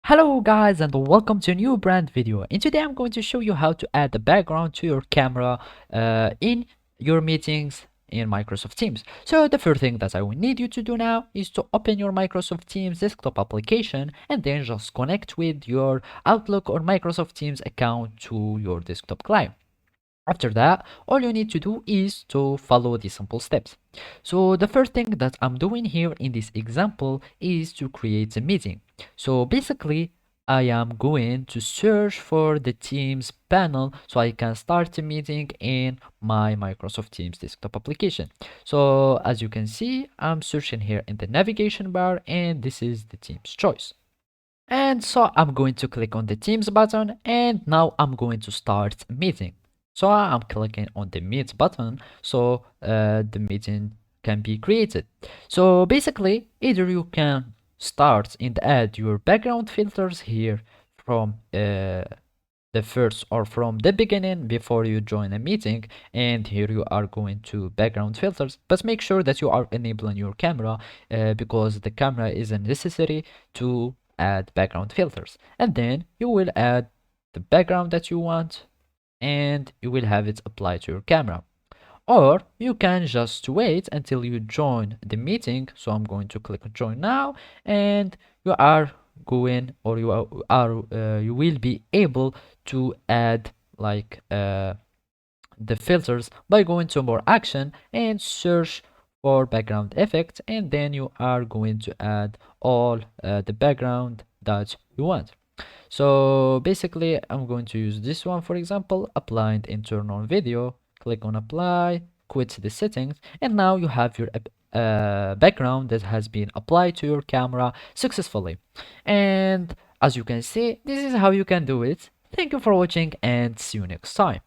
Hello guys and welcome to a new brand video, and today I'm going to show you how to add the background to your camera in your meetings in Microsoft Teams. So the first thing that I will need you to do now is to open your Microsoft Teams desktop application and then just connect with your Outlook or Microsoft Teams account to your desktop client. After that, all you need to do is to follow the simple steps. So the first thing that I'm doing here in this example is to create a meeting. So basically, I am going to search for the Teams panel so I can start a meeting in my Microsoft Teams desktop application. So as you can see, I'm searching here in the navigation bar and this is the Teams choice. And so I'm going to click on the Teams button and now I'm going to start a meeting. So I'm clicking on the Meet button so the meeting can be created. So basically, either you can start and add your background filters here from the first or from the beginning before you join a meeting, and here you are going to background filters, but make sure that you are enabling your camera because the camera isn't necessary to add background filters. And then you will add the background that you want and you will have it applied to your camera. Or you can just wait until you join the meeting. So I'm going to click join now, and you are going, or you will be able to add like the filters by going to more action and search for background effects, and then you are going to add all the background that you want. So basically, I'm going to use this one, for example, applied internal video. Click on apply, quit the settings, and now you have your background that has been applied to your camera successfully. And as you can see, this is how you can do it. Thank you for watching and see you next time.